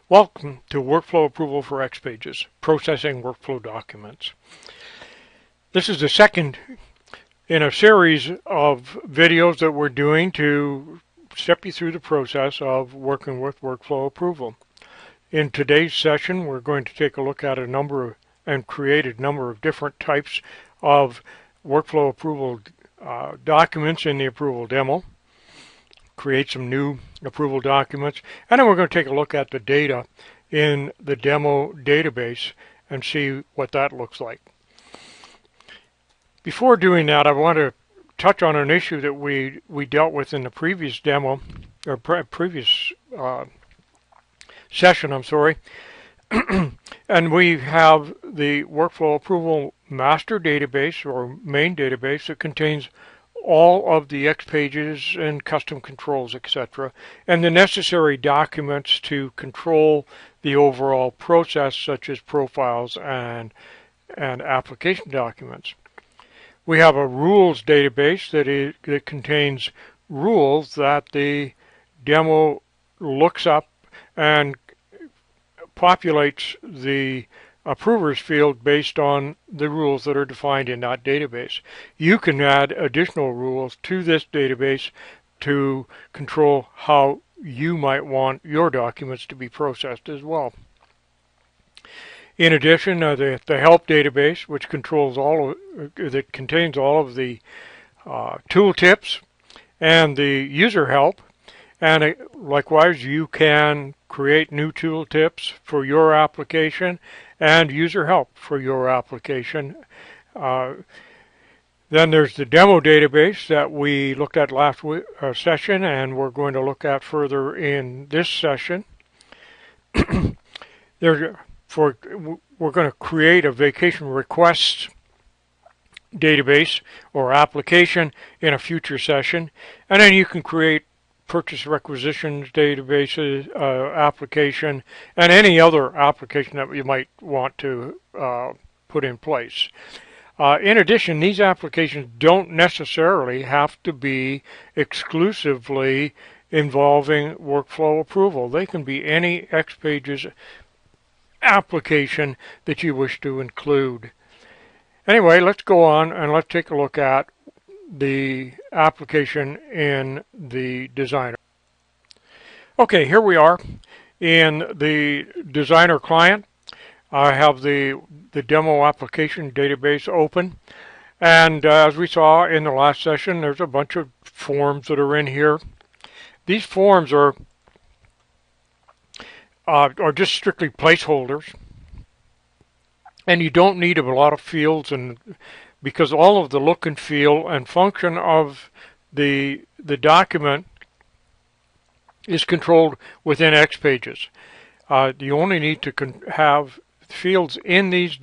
Welcome to Workflow Approval for XPages, Processing Workflow Documents. This is the second in a series of videos that we're doing to step you through the process of working with Workflow Approval. In today's session, we're going to take a look at create a number of different types of Workflow Approval documents in the approval demo. Create some new approval documents, and then we're going to take a look at the data in the demo database and see what that looks like. Before doing that, I want to touch on an issue that we dealt with in the previous demo, or previous session, I'm sorry. And we have the Workflow Approval Master Database, or main database, that contains all of the XPages and custom controls, etc., and the necessary documents to control the overall process, such as profiles and application documents. We have a rules database that contains rules that the demo looks up and populates the approvers field based on the rules that are defined in that database. You can add additional rules to this database to control how you might want your documents to be processed as well. In addition, the help database, which contains all of the tooltips and the user help, and likewise you can create new tooltips for your application and user help for your application. Then there's the demo database that we looked at last session, and we're going to look at further in this session. We're going to create a vacation requests database or application in a future session, and then you can create purchase requisitions databases application, and any other application that you might want to put in place. In addition, these applications don't necessarily have to be exclusively involving workflow approval. They can be any XPages application that you wish to include. Anyway, let's go on and let's take a look at the application in the designer. Okay, here we are in the designer client. I have the demo application database open, and as we saw in the last session, there's a bunch of forms that are in here. These forms are just strictly placeholders, and you don't need a lot of fields, and because all of the look and feel and function of the document is controlled within XPages. You only need to have fields in these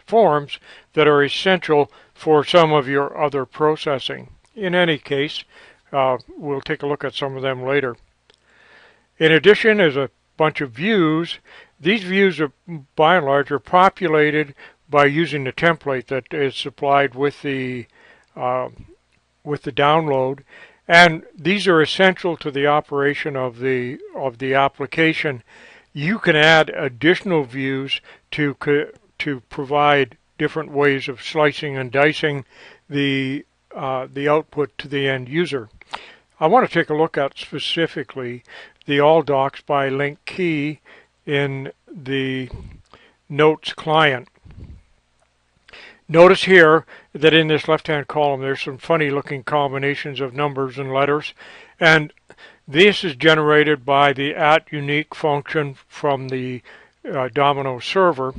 forms that are essential for some of your other processing. In any case, we'll take a look at some of them later. In addition, there's a bunch of views. These views are, by and large, are populated by using the template that is supplied with the download, and these are essential to the operation of the application. You can add additional views to provide different ways of slicing and dicing the output to the end user. I want to take a look at specifically the All Docs by Link key in the Notes client. Notice here that in this left-hand column there's some funny looking combinations of numbers and letters, and this is generated by the @unique function from the Domino server,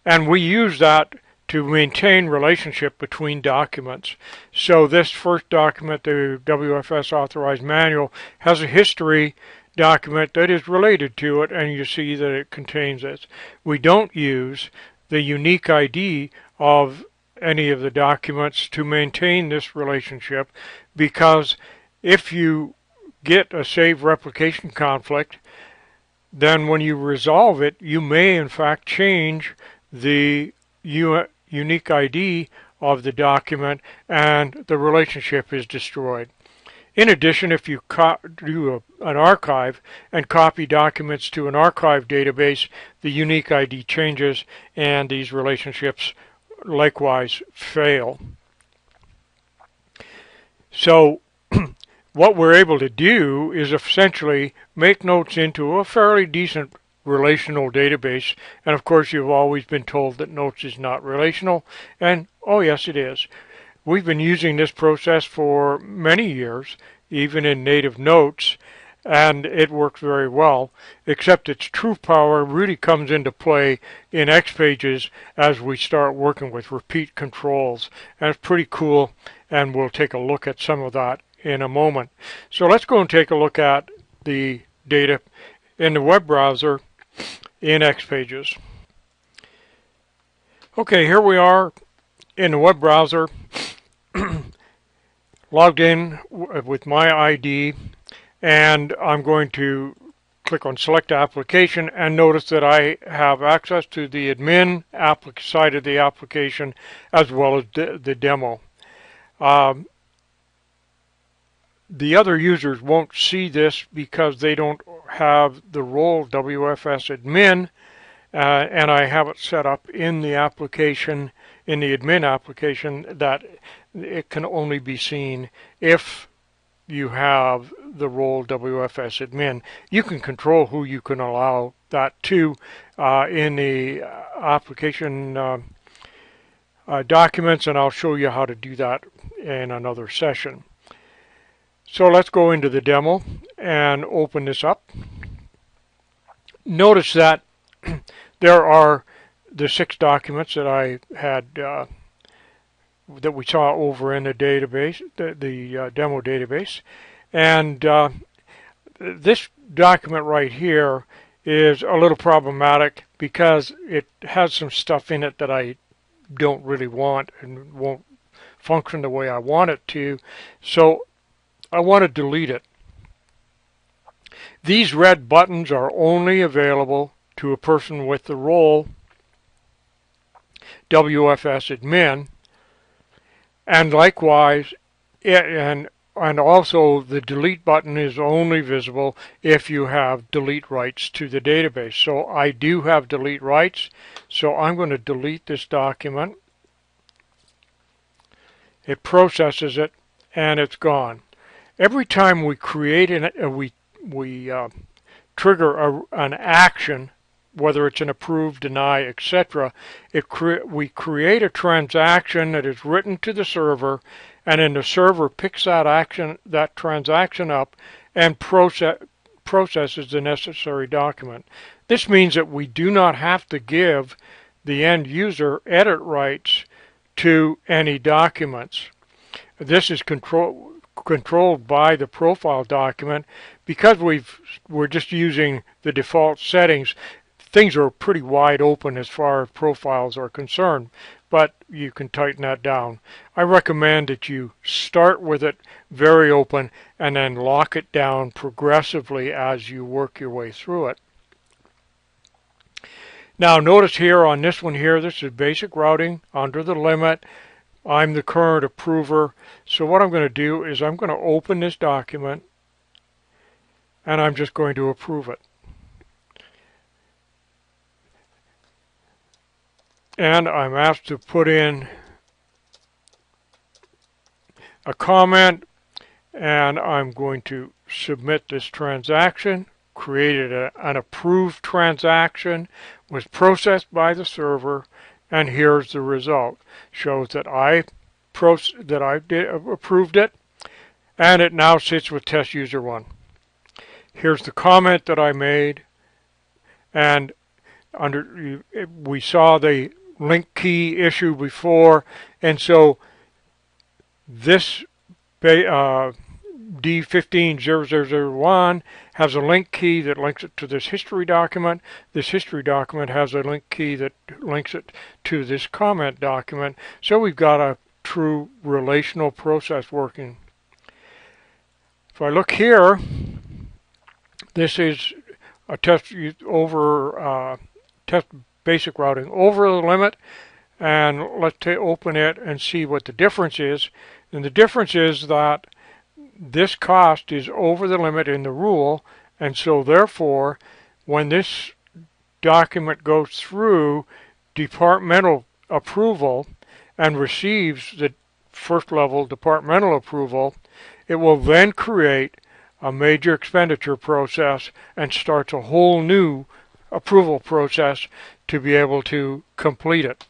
and we use that to maintain relationship between documents. So this first document, the WFS authorized manual, has a history document that is related to it, and you see that it contains it. We don't use the unique ID of any of the documents to maintain this relationship, because if you get a save replication conflict, then when you resolve it, you may in fact change the unique ID of the document and the relationship is destroyed. In addition, if you do an archive and copy documents to an archive database, the unique ID changes and these relationships likewise fail. So what we're able to do is essentially make notes into a fairly decent relational database. And of course, you've always been told that notes is not relational. And oh yes, it is. We've been using this process for many years, even in native notes, and it works very well, except its true power really comes into play in XPages as we start working with repeat controls. And it's pretty cool, and we'll take a look at some of that in a moment. So let's go and take a look at the data in the web browser in XPages. Okay, here we are in the web browser, logged in with my ID, and I'm going to click on Select Application and notice that I have access to the admin side of the application as well as the demo. The other users won't see this because they don't have the role WFS admin, and I have it set up in the application, in the admin application, that it can only be seen if you have the role WFS admin. You can control who you can allow that to in the application documents, and I'll show you how to do that in another session. So let's go into the demo and open this up. Notice that there are the 6 documents that I had that we saw over in the database, the demo database, and this document right here is a little problematic because it has some stuff in it that I don't really want and won't function the way I want it to, so I want to delete it. These red buttons are only available to a person with the role WFS admin, and likewise, and also the delete button is only visible if you have delete rights to the database. So I do have delete rights, so I'm going to delete this document. It processes it, and it's gone. Every time we create we trigger an action, whether it's an approve, deny, etc., we create a transaction that is written to the server, and then the server picks that transaction up, and processes the necessary document. This means that we do not have to give the end user edit rights to any documents. This is controlled by the profile document. Because we're just using the default settings, things are pretty wide open as far as profiles are concerned, but you can tighten that down. I recommend that you start with it very open and then lock it down progressively as you work your way through it. Now notice here on this one here, this is basic routing under the limit. I'm the current approver, so what I'm going to do is I'm going to open this document and I'm just going to approve it. And I'm asked to put in a comment, and I'm going to submit this transaction. Created an approved transaction, was processed by the server, and here's the result. Shows that I approved it, and it now sits with test user 1. Here's the comment that I made, and we saw the link key issue before, and so this D150001 has a link key that links it to this history document. This history document has a link key that links it to this comment document. So we've got a true relational process working. If I look here, this is a test basic routing over the limit, and let's open it and see what the difference is. And the difference is that this cost is over the limit in the rule, and so therefore when this document goes through departmental approval and receives the first level departmental approval, it will then create a major expenditure process and starts a whole new approval process to be able to complete it.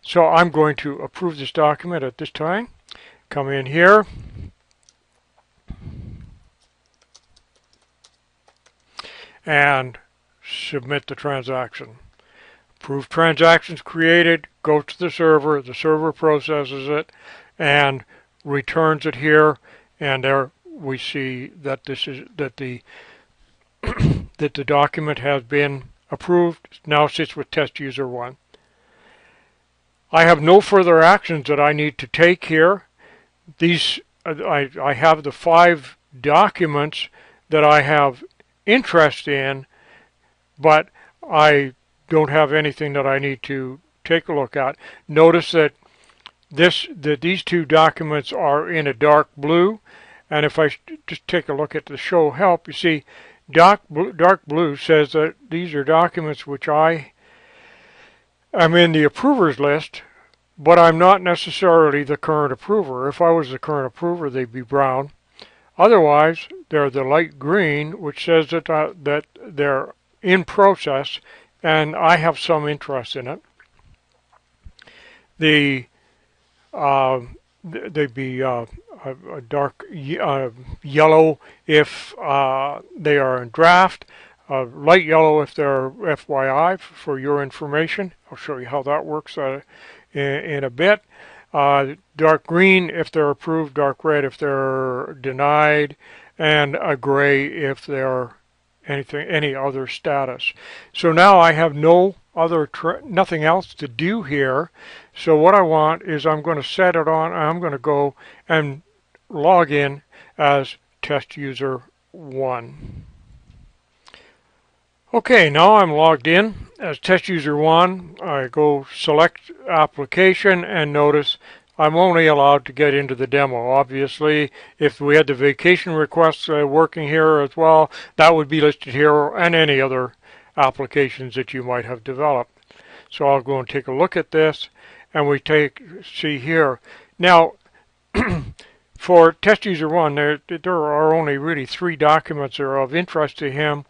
So I'm going to approve this document at this time. Come in here. And submit the transaction. Approved transactions created, goes to the server processes it, and returns it here, and there we see that the document has been approved, now sits with test user 1. I have no further actions that I need to take here. These I have the 5 documents that I have interest in, but I don't have anything that I need to take a look at. Notice that these 2 documents are in a dark blue, and if I just take a look at the show help, you see dark blue says that these are documents which I am in the approvers list, but I'm not necessarily the current approver. If I was the current approver, they'd be brown. Otherwise, they're the light green, which says that they're in process, and I have some interest in it. They'd be a dark yellow if they are in draft, light yellow if they're FYI for your information. I'll show you how that works in a bit. Dark green if they're approved, dark red if they're denied, and a gray if they're any other status. So now I have nothing else to do here. So what I want is I'm going to set it on. I'm going to go and log in as test user 1. Okay, now I'm logged in as test user 1. I go select application and notice I'm only allowed to get into the demo. Obviously, if we had the vacation requests working here as well, that would be listed here, and any other applications that you might have developed. So I'll go and take a look at this, and we see here. Now, for test user 1, there are only really 3 documents that are of interest to him,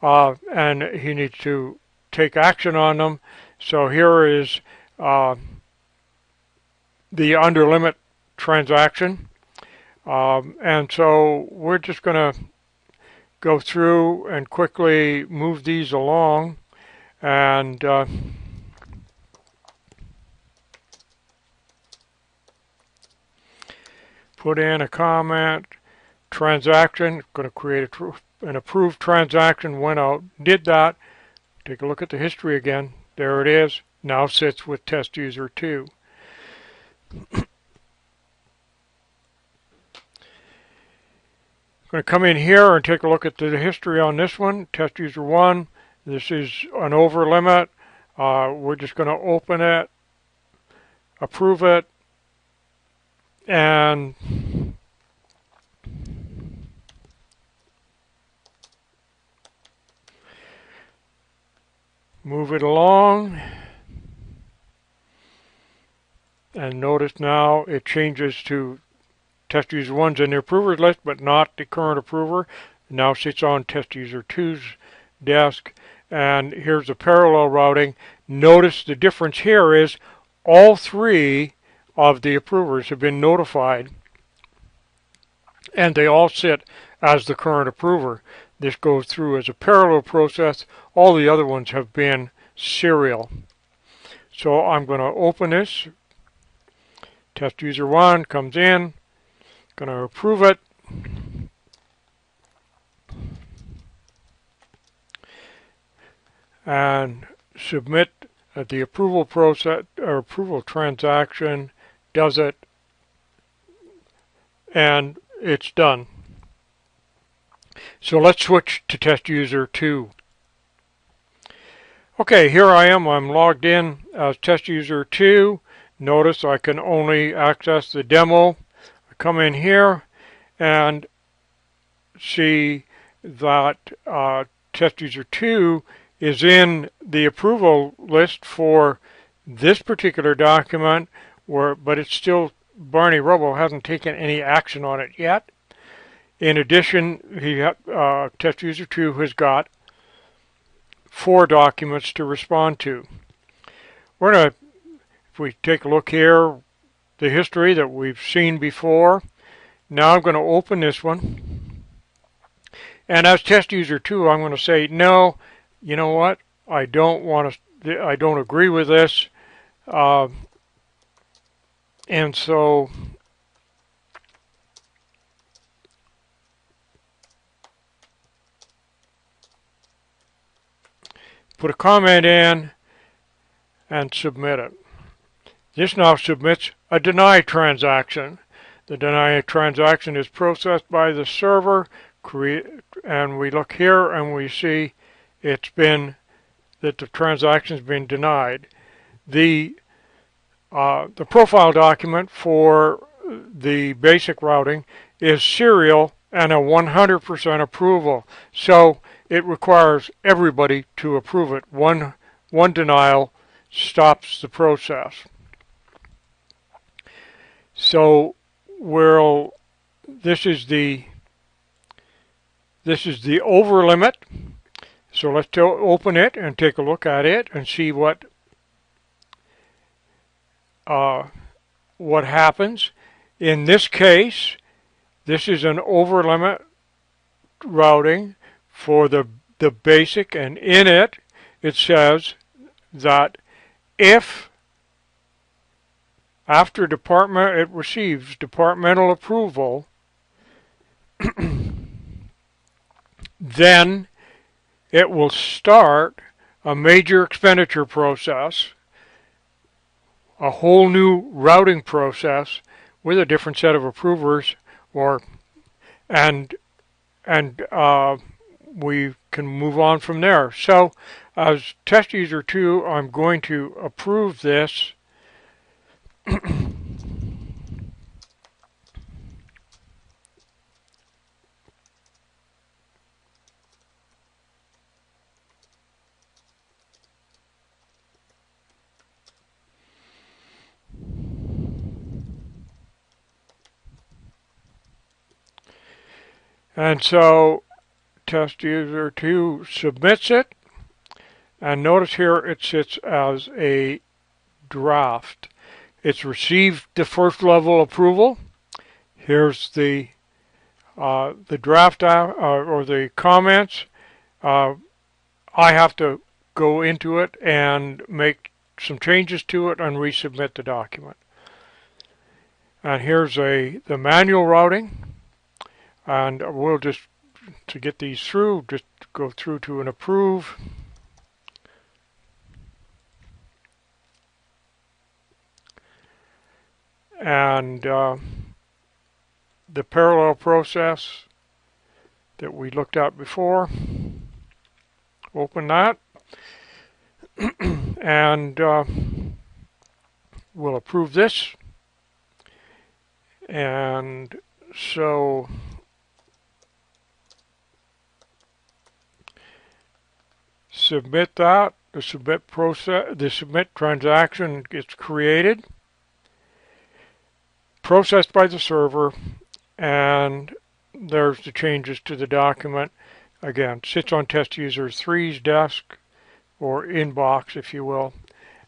and he needs to take action on them. So here is the under limit transaction, and so we're just going to go through and quickly move these along, and put in a comment. Transaction, going to create an approved transaction, went out, did that. Take a look at the history again. There it is. Now sits with test user 2. I'm going to come in here and take a look at the history on this one. Test user 1. This is an over limit. We're just going to open it, approve it, and move it along. And notice now it changes to test user 1's in the approvers list, but not the current approver. Now sits on test user 2's desk. And here's the parallel routing. Notice the difference here is all 3 of the approvers have been notified, and they all sit as the current approver. This goes through as a parallel process. All the other ones have been serial. So I'm going to open this. Test user 1 comes in, going to approve it, and submit the approval process or approval transaction, does it, and it's done. So let's switch to test user 2. Okay, here I am. I'm logged in as test user 2. Notice I can only access the demo. I come in here and see that test user 2 is in the approval list for this particular document, but it's still, Barney Rubble hasn't taken any action on it yet. In addition, test user 2 has got 4 documents to respond to. We're going to, if we take a look here, the history that we've seen before. Now I'm going to open this one. And as test user 2, I'm going to say, no, you know what? I don't agree with this. And so put a comment in and submit it. This now submits a deny transaction. The deny transaction is processed by the server, and we look here and we see that the transaction's been denied. The profile document for the basic routing is serial and a 100% approval. So it requires everybody to approve it. One denial stops the process. So this is the over limit. So let's open it and take a look at it and see what happens. In this case, this is an over limit routing for the basic, and in it says that if after it receives departmental approval, then it will start a major expenditure process, a whole new routing process with a different set of approvers, and we can move on from there. So as test user 2, I'm going to approve this. And so test user 2 submits it, and notice here it sits as a draft. It's received the first level approval. Here's the draft or the comments. I have to go into it and make some changes to it and resubmit the document. And here's the manual routing. And we'll just, to get these through, just go through to an approve. And the parallel process that we looked at before, open that, and we'll approve this. And so submit that. The submit transaction gets created, processed by the server, and there's the changes to the document. Again, sits on test user 3's desk, or inbox, if you will,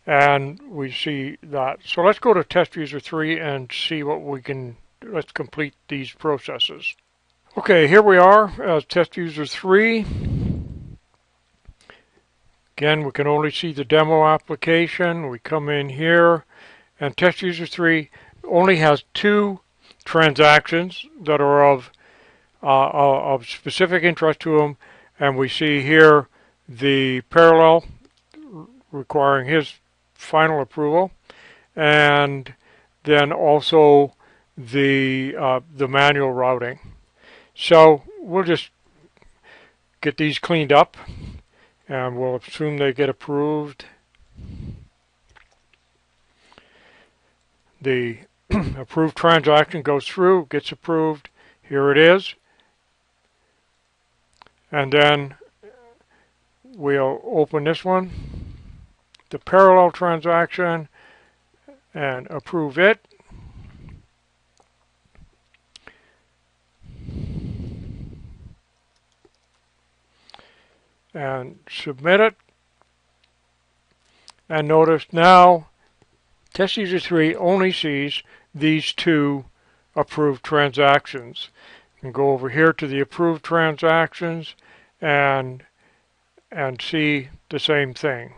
and we see that. So let's go to test user 3 and see what we can. Let's complete these processes. Okay, here we are as test user 3. Again, we can only see the demo application. We come in here, and test user 3 only has 2 transactions that are of specific interest to him, and we see here the parallel requiring his final approval, and then also the manual routing. So we'll just get these cleaned up, and we'll assume they get approved. The approved transaction goes through, gets approved. Here it is. And then we'll open this one, the parallel transaction, and approve it. And submit it. And notice now Test User 3 only sees these two approved transactions. You can go over here to the approved transactions and see the same thing.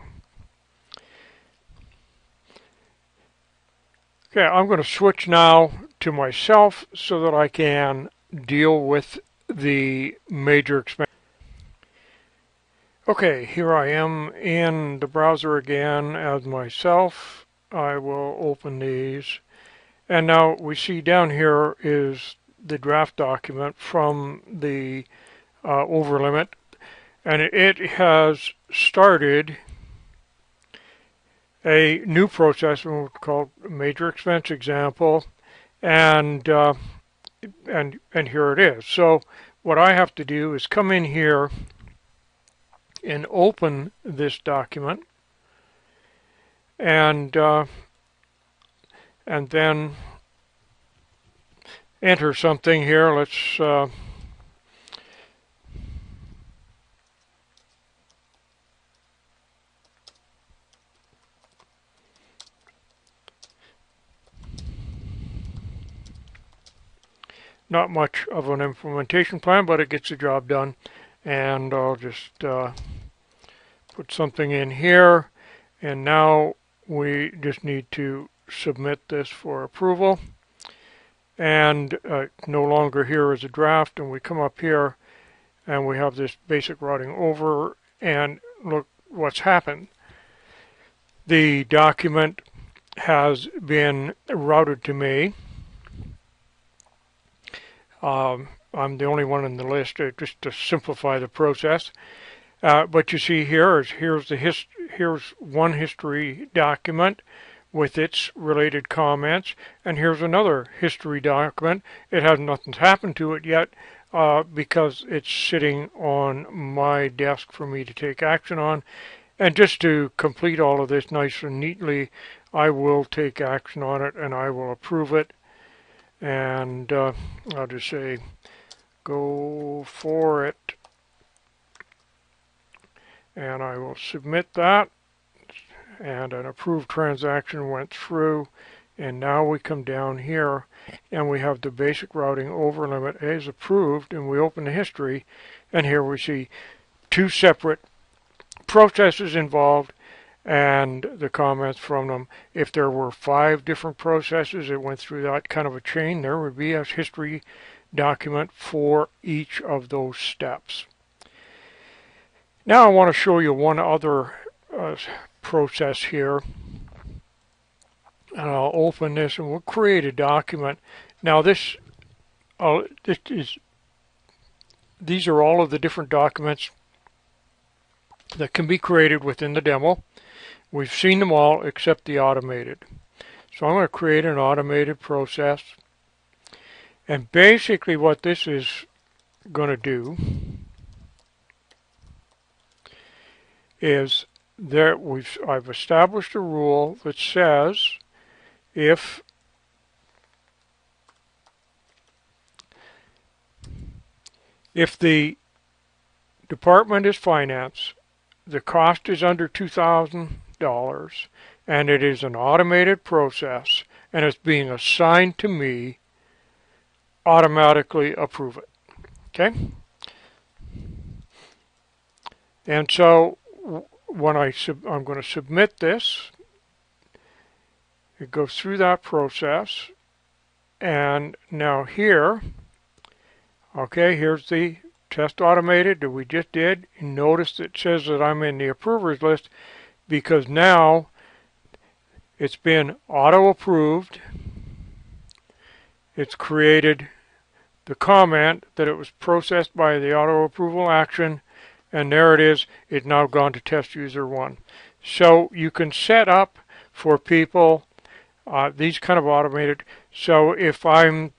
Okay, I'm going to switch now to myself so that I can deal with the major expense. Okay, here I am in the browser again as myself. I will open these. And now we see down here is the draft document from the overlimit. And it has started a new process called major expense example. And here it is. So what I have to do is come in here and open this document, and then enter something here. Let's not much of an implementation plan, but it gets the job done. And I'll just put something in here, and now we just need to submit this for approval. And no longer here is a draft, and we come up here and we have this basic routing over, and look what's happened. The document has been routed to me. I'm the only one in the list, just to simplify the process. But you see here's one history document with its related comments, and here's another history document. It has nothing's happened to it yet because it's sitting on my desk for me to take action on. And just to complete all of this nice and neatly, I will take action on it and I will approve it. And I'll just say, go for it, and I will submit that, and an approved transaction went through. And now we come down here and we have the basic routing over limit is approved, and we open the history, and here we see two separate processes involved and the comments from them. If there were 5 different processes that went through that kind of a chain, there would be a history document for each of those steps. Now I want to show you one other process here. And I'll open this and we'll create a document. Now these are all of the different documents that can be created within the demo. We've seen them all except the automated. So I'm going to create an automated process. And basically what this is going to do is I've established a rule that says if the department is finance, the cost is under $2,000, and it is an automated process, and it's being assigned to me, automatically approve it. Okay? And so when I'm going to submit this, it goes through that process, and now here, okay, here's the test automated that we just did. Notice it says that I'm in the approvers list because now it's been auto-approved. It's created the comment that it was processed by the auto-approval action, and there it is. It's now gone to test user 1. So you can set up for people these kind of automated. So if I'm,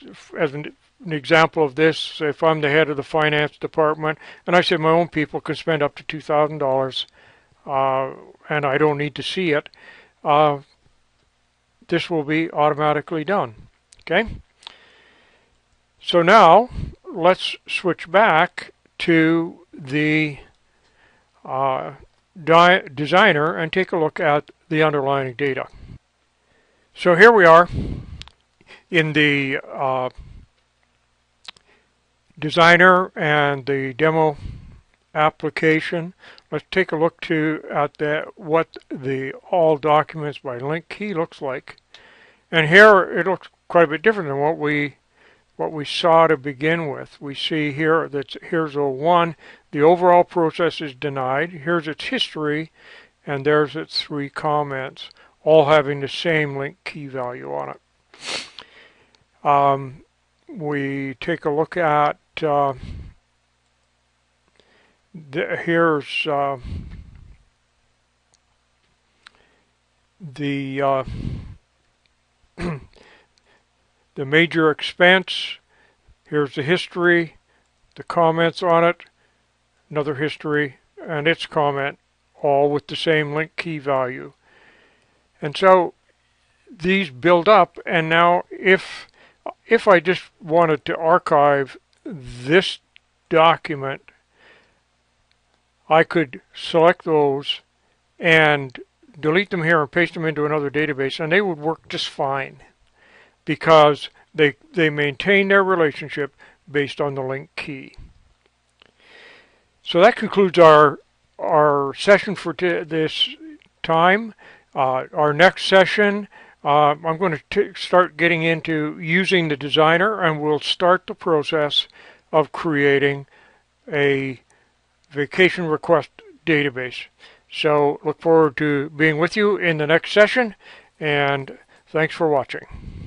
an example of this, if I'm the head of the finance department, and I say my own people can spend up to $2,000, and I don't need to see it, this will be automatically done. Okay? So now, let's switch back to the designer and take a look at the underlying data. So here we are in the designer and the demo application. Let's take a look at what the all documents by link key looks like. And here it looks quite a bit different than what we saw to begin with. We see here that here's 01, the overall process is denied. Here's its history, and there's its 3 comments, all having the same link key value on it. We take a look at here's the the major expense. Here's the history, the comments on it, another history, and its comment, all with the same link key value. And so these build up, and now if I just wanted to archive this document, I could select those and delete them here and paste them into another database, and they would work just fine because they maintain their relationship based on the link key. So that concludes our session for this time. Our next session, I'm going to start getting into using the designer, and we'll start the process of creating a vacation request database. So look forward to being with you in the next session, and thanks for watching.